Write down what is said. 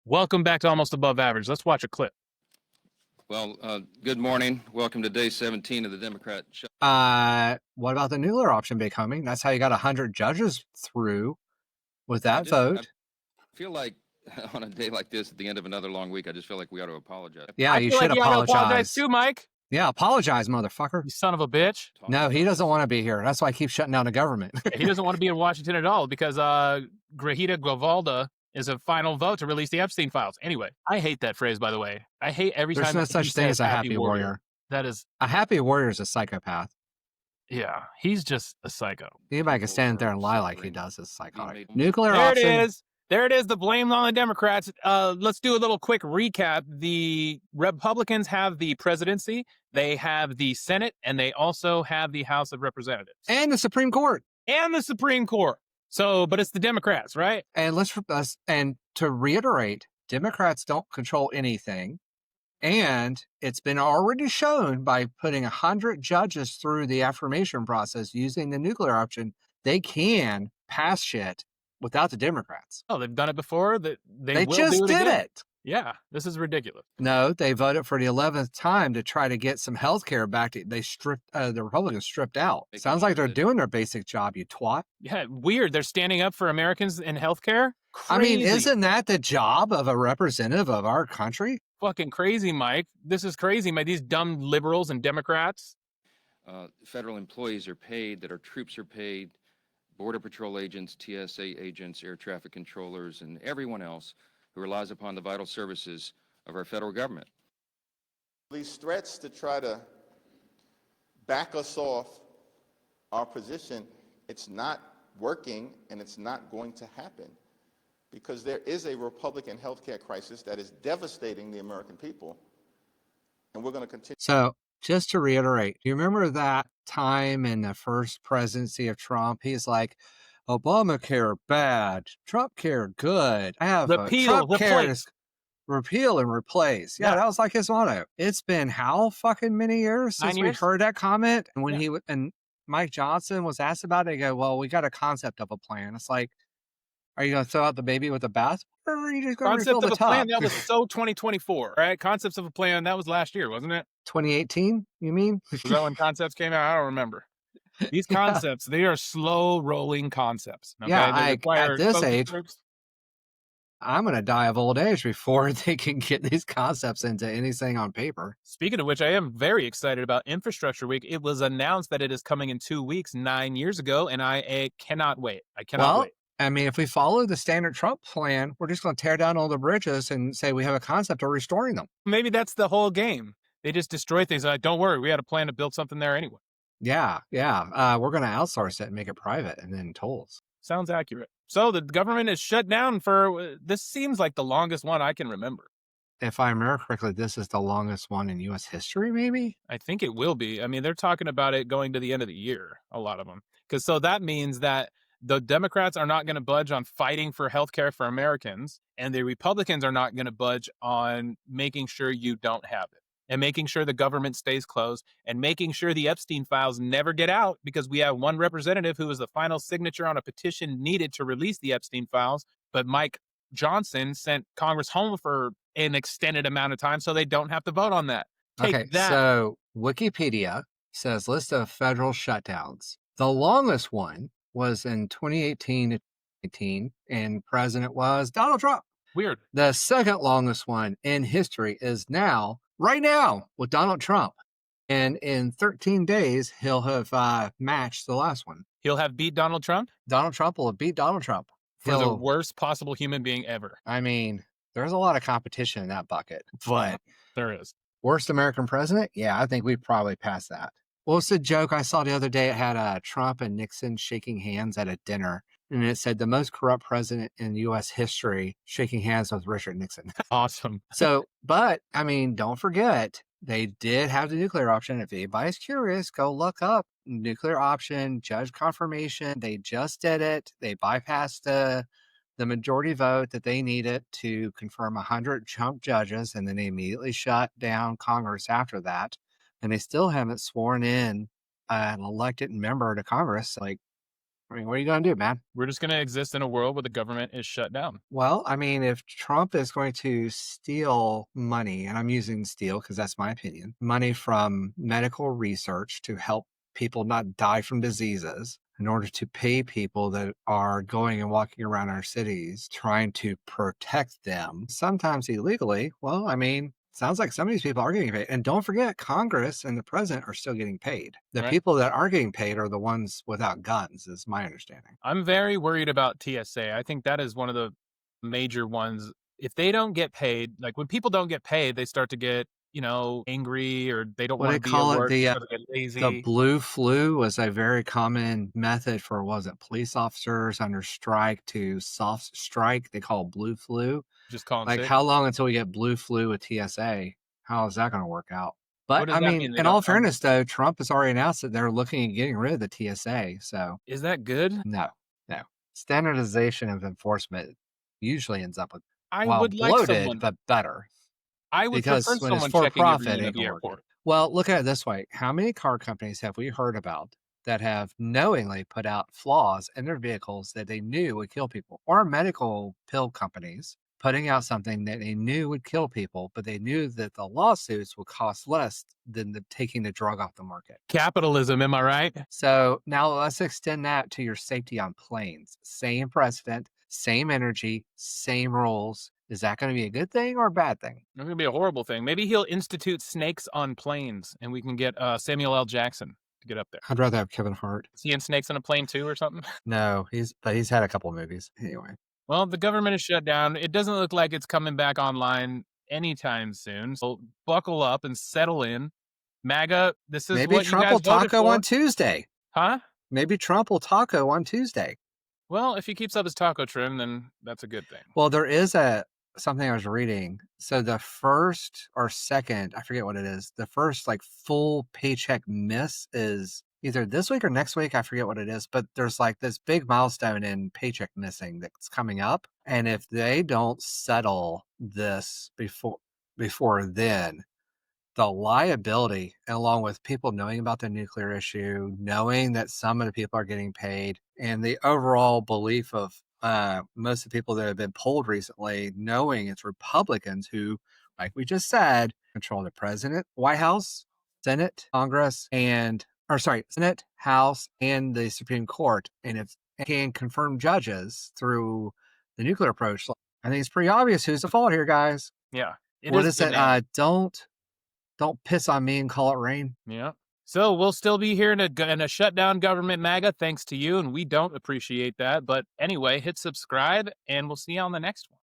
Welcome back to Almost Above Average. Let's watch a clip. Well, good morning. Welcome to day 17 of the Democrat show. What about the nuclear option becoming? That's how you got 100 judges through with that vote. I feel like on a day like this, at the end of another long week, I just feel like we ought to apologize. Yeah, you should apologize too, Mike. Yeah, apologize, motherfucker. You son of a bitch. No, he doesn't want to be here. That's why I keep shutting down the government. He doesn't want to be in Washington at all because Grajita Gavalda is a final vote to release the Epstein files. Anyway, I hate that phrase, by the way. I hate every time. There's no such thing as a happy warrior. That is... A happy warrior is a psychopath. Yeah, he's just a psycho. Anybody can stand there and lie like he does is psychotic. Nuclear there option. It is. There it is, the blame on the Democrats. Let's do a little quick recap. The Republicans have the presidency, they have the Senate, and they also have the House of Representatives. And the Supreme Court. So, but it's the Democrats, right? And to reiterate, Democrats don't control anything. And it's been already shown by putting 100 judges through the affirmation process using the nuclear option, they can pass shit without the Democrats. Oh, they've done it before. They just did it. Yeah, this is ridiculous. No, they voted for the 11th time to try to get some health care back. The Republicans stripped out. Sounds like they're doing their basic job, you twat. Yeah, weird. They're standing up for Americans in health care? I mean, isn't that the job of a representative of our country? Fucking crazy, Mike. This is crazy, Mike. These dumb liberals and Democrats. Federal employees are paid, that our troops are paid, Border Patrol agents, TSA agents, air traffic controllers, and everyone else who relies upon the vital services of our federal government. These threats to try to back us off our position, it's not working and it's not going to happen because there is a Republican healthcare crisis that is devastating the American people, and we're going to continue. So just to reiterate, do you remember that time in the first presidency of Trump? He's like, Obamacare bad, Trumpcare good. I have repeal and replace. Yeah, that was like his motto. It's been how fucking many years since we've heard that comment? And when and Mike Johnson was asked about it, they go, well, we got a concept of a plan. It's like, are you going to throw out the baby with the bath? Or are you just going to refill the top? Plan, that was so 2024, right? Concepts of a plan, that was last year, wasn't it? 2018, you mean? Was that when concepts came out? I don't remember. These concepts, they are slow rolling concepts. Okay? Yeah, at this age, I'm going to die of old age before they can get these concepts into anything on paper. Speaking of which, I am very excited about Infrastructure Week. It was announced that it is coming in 2 weeks, 9 years ago, and I cannot wait. I cannot wait. I mean, if we follow the standard Trump plan, we're just going to tear down all the bridges and say we have a concept of restoring them. Maybe that's the whole game. They just destroy things. Like, don't worry, we had a plan to build something there anyway. Yeah. We're going to outsource it and make it private and then tolls. Sounds accurate. So the government is shut down for, this seems like the longest one I can remember. If I remember correctly, this is the longest one in U.S. history, maybe? I think it will be. I mean, they're talking about it going to the end of the year, a lot of them. So that means that the Democrats are not going to budge on fighting for health care for Americans, and the Republicans are not going to budge on making sure you don't have it, and making sure the government stays closed, and making sure the Epstein files never get out, because we have one representative who is the final signature on a petition needed to release the Epstein files, but Mike Johnson sent Congress home for an extended amount of time, so they don't have to vote on that. Okay, so Wikipedia says list of federal shutdowns. The longest one was in 2018, and president was Donald Trump. Weird. The second longest one in history is right now, with Donald Trump. And in 13 days, he'll have matched the last one. He'll have beat Donald Trump? Donald Trump will have beat Donald Trump. For the worst possible human being ever. I mean, there's a lot of competition in that bucket, but there is. Worst American president? Yeah, I think we probably passed that. What was the joke I saw the other day? It had Trump and Nixon shaking hands at a dinner, and it said the most corrupt president in U.S. history shaking hands with Richard Nixon. Awesome. So, but I mean, don't forget, they did have the nuclear option. If anybody's curious, go look up nuclear option, judge confirmation. They just did it. They bypassed the majority vote that they needed to confirm 100 Trump judges, and then they immediately shut down Congress after that. And they still haven't sworn in an elected member to Congress. Like, I mean, what are you going to do, man? We're just going to exist in a world where the government is shut down. Well, I mean, if Trump is going to steal money, and I'm using steal because that's my opinion, money from medical research to help people not die from diseases in order to pay people that are going and walking around our cities trying to protect them, sometimes illegally, well, I mean, sounds like some of these people are getting paid. And don't forget, Congress and the president are still getting paid. The Right. people that are getting paid are the ones without guns, is my understanding. I'm very worried about TSA. I think that is one of the major ones. If they don't get paid, like when people don't get paid, they start to get, angry, or they don't What want they to be call at it, work. They the start to get the lazy. blue flu was a very common method for, was it police officers under strike to soft strike? They call it blue flu. Just calling Like, sick. how long until we get blue flu with TSA? How is that going to work out? What But does I that mean, mean? They in don't all come- fairness, though, Trump has already announced that they're looking at getting rid of the TSA. So Is that good? no. Standardization of enforcement usually ends up with, I well, would like bloated, someone. but better. I would Because prefer when it's someone for checking every profit, in it at ain't the gonna work. airport. Well, look at it this way. How many car companies have we heard about that have knowingly put out flaws in their vehicles that they knew would kill people? Or medical pill companies putting out something that they knew would kill people, but they knew that the lawsuits would cost less than taking the drug off the market. Capitalism, am I right? So now let's extend that to your safety on planes. Same precedent, same energy, same rules. Is that going to be a good thing or a bad thing? It's going to be a horrible thing. Maybe he'll institute snakes on planes, and we can get Samuel L. Jackson to get up there. I'd rather have Kevin Hart. Is he in Snakes on a Plane too or something? No, he's had a couple movies. Anyway. Well, the government is shut down. It doesn't look like it's coming back online anytime soon. So buckle up and settle in. MAGA, this is Maybe what Trump you will guys voted taco for. on Tuesday. Huh? Maybe Trump will taco on Tuesday. Well, if he keeps up his taco trim, then that's a good thing. Well, there is something I was reading. So the first or second, I forget what it is, the first like full paycheck miss is either this week or next week. I forget what it is, but there's like this big milestone in paycheck missing that's coming up. And if they don't settle this before then, the liability, along with people knowing about the nuclear issue, knowing that some of the people are getting paid, and the overall belief of most of the people that have been polled recently, knowing it's Republicans who, like we just said, control the president, White House, Senate, Congress, Senate, House, and the Supreme Court. And if they can confirm judges through the nuclear approach, I think it's pretty obvious who's the fault here, guys. Yeah. What is it? Don't piss on me and call it rain. Yeah. So we'll still be here in a shutdown government MAGA thanks to you, and we don't appreciate that. But anyway, hit subscribe, and we'll see you on the next one.